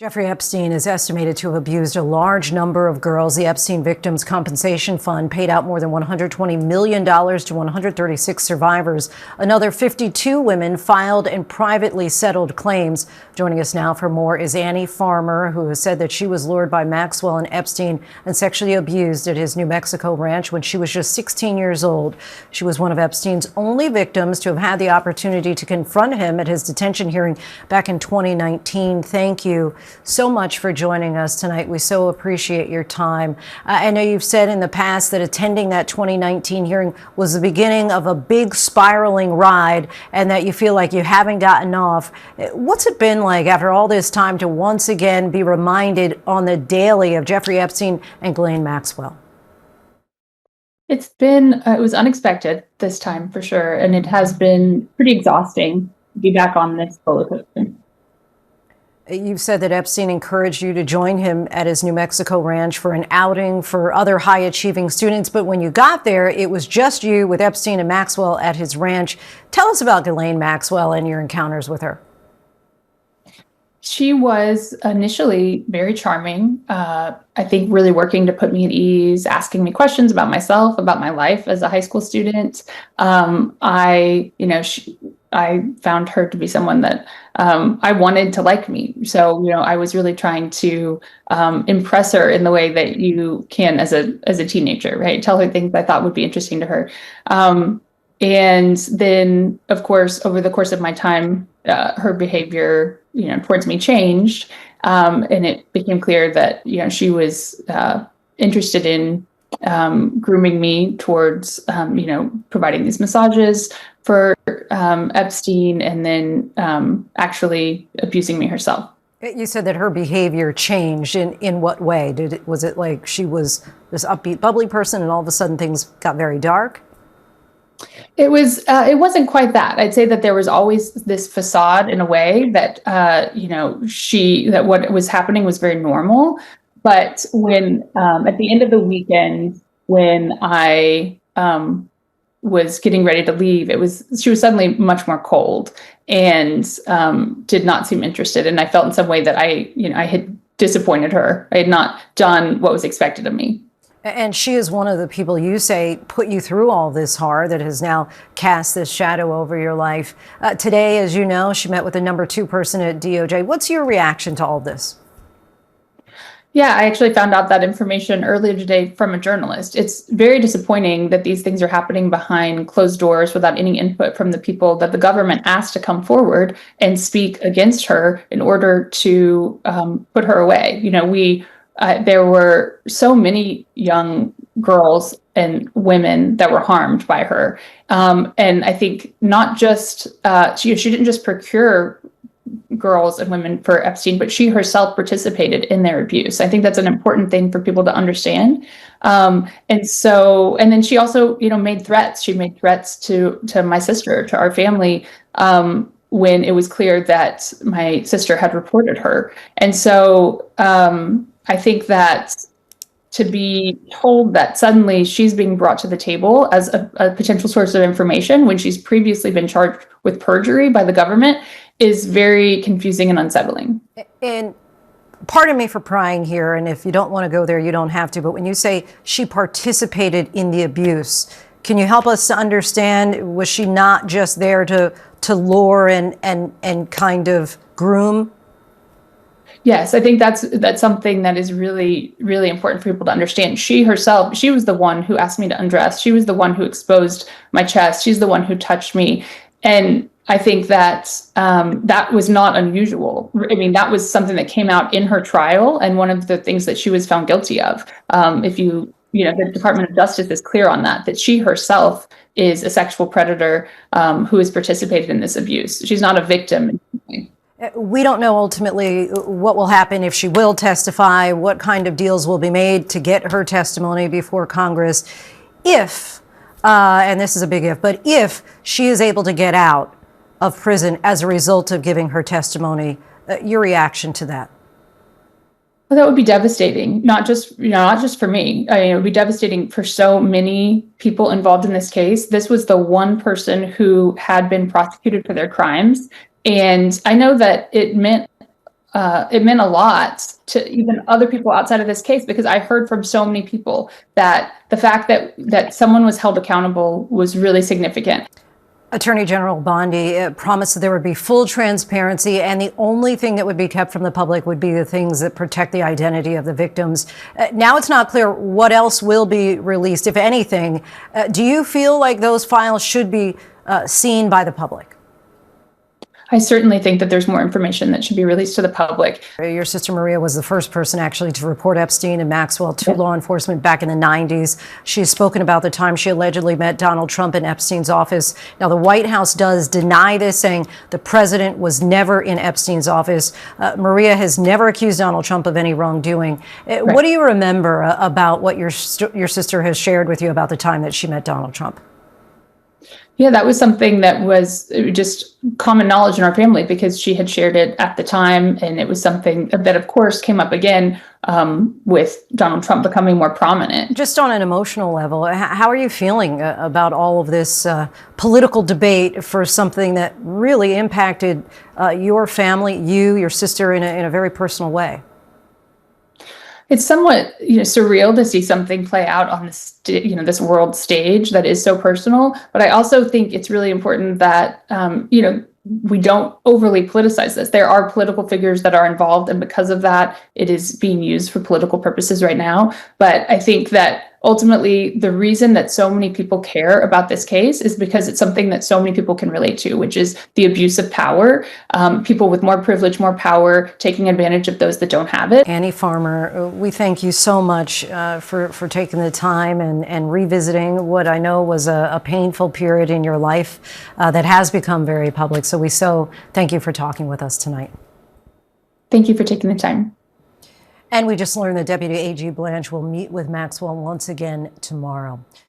Jeffrey Epstein is estimated to have abused a large number of girls. The Epstein Victims Compensation Fund paid out more than $120 million to 136 survivors. Another 52 women filed and privately settled claims. Joining us now for more is Annie Farmer, who has said that she was lured by Maxwell and Epstein and sexually abused at his New Mexico ranch when she was just 16 years old. She was one of Epstein's only victims to have had the opportunity to confront him at his detention hearing back in 2019. Thank you so much for joining us tonight. We so appreciate your time. I know you've said in the past that attending that 2019 hearing was the beginning of a big spiraling ride and that you feel like you haven't gotten off. What's it been like after all this time to once again be reminded on the daily of Jeffrey Epstein and Ghislaine Maxwell? It was unexpected this time for sure. And it has been pretty exhausting to be back on this roller coaster. You've said that Epstein encouraged you to join him at his New Mexico ranch for an outing for other high-achieving students. But when you got there, it was just you with Epstein and Maxwell at his ranch. Tell us about Ghislaine Maxwell and your encounters with her. She was initially very charming. I think really working to put me at ease, asking me questions about myself, about my life as a high school student. I found her to be someone that I wanted to like me. So, I was really trying to impress her in the way that you can as a teenager, right? Tell her things I thought would be interesting to her. And then, of course, over the course of my time, her behavior, towards me changed. And it became clear that, she was interested in grooming me towards, providing these massages for Epstein and then actually abusing me herself. You said that her behavior changed. In what way? Was it like she was this upbeat, bubbly person and all of a sudden things got very dark? It wasn't quite that. I'd say that there was always this facade in a way that, that what was happening was very normal. But when, at the end of the weekend, when I was getting ready to leave, she was suddenly much more cold and did not seem interested. And I felt in some way that I had disappointed her. I had not done what was expected of me. And she is one of the people you say put you through all this horror that has now cast this shadow over your life. Today, as you know, she met with the number 2 person at DOJ. What's your reaction to all this? Yeah, I actually found out that information earlier today from a journalist. It's very disappointing that these things are happening behind closed doors without any input from the people that the government asked to come forward and speak against her in order to put her away. There were so many young girls and women that were harmed by her. And I think not just, she didn't just procure girls and women for Epstein, but she herself participated in their abuse. I think that's an important thing for people to understand. And then she also, made threats. She made threats to my sister, to our family, when it was clear that my sister had reported her. And so I think that to be told that suddenly she's being brought to the table as a potential source of information when she's previously been charged with perjury by the government is very confusing and unsettling. And pardon me for prying here, and if you don't want to go there, you don't have to, but when you say she participated in the abuse, can you help us to understand, was she not just there to lure and kind of groom? Yes, I think that's something that is really, really important for people to understand. She herself, she was the one who asked me to undress. She was the one who exposed my chest. She's the one who touched me. And I think that that was not unusual. I mean, that was something that came out in her trial and one of the things that she was found guilty of. The Department of Justice is clear on that she herself is a sexual predator who has participated in this abuse. She's not a victim. We don't know ultimately what will happen if she will testify, what kind of deals will be made to get her testimony before Congress. If, and this is a big if, but if she is able to get out of prison as a result of giving her testimony, your reaction to that? Well, that would be devastating, not just for me. It would be devastating for so many people involved in this case. This was the one person who had been prosecuted for their crimes. And I know that it meant it meant a lot to even other people outside of this case, because I heard from so many people that the fact that someone was held accountable was really significant. Attorney General Bondi promised that there would be full transparency, and the only thing that would be kept from the public would be the things that protect the identity of the victims. Now it's not clear what else will be released, if anything. Do you feel like those files should be seen by the public? I certainly think that there's more information that should be released to the public. Your sister Maria was the first person actually to report Epstein and Maxwell to law enforcement back in the 90s. She's spoken about the time she allegedly met Donald Trump in Epstein's office. Now, the White House does deny this, saying the president was never in Epstein's office. Maria has never accused Donald Trump of any wrongdoing. Right. What do you remember about what your sister has shared with you about the time that she met Donald Trump? Yeah, that was something that was just common knowledge in our family because she had shared it at the time. And it was something that, of course, came up again with Donald Trump becoming more prominent. Just on an emotional level, how are you feeling about all of this political debate for something that really impacted your family, your sister, in a very personal way? It's somewhat, surreal to see something play out on this, this world stage that is so personal. But I also think it's really important that, we don't overly politicize this. There are political figures that are involved, and because of that, it is being used for political purposes right now. But I think that ultimately, the reason that so many people care about this case is because it's something that so many people can relate to, which is the abuse of power, people with more privilege, more power, taking advantage of those that don't have it. Annie Farmer, we thank you so much for taking the time and revisiting what I know was a painful period in your life that has become very public. So we thank you for talking with us tonight. Thank you for taking the time. And we just learned that Deputy AG Blanche will meet with Maxwell once again tomorrow.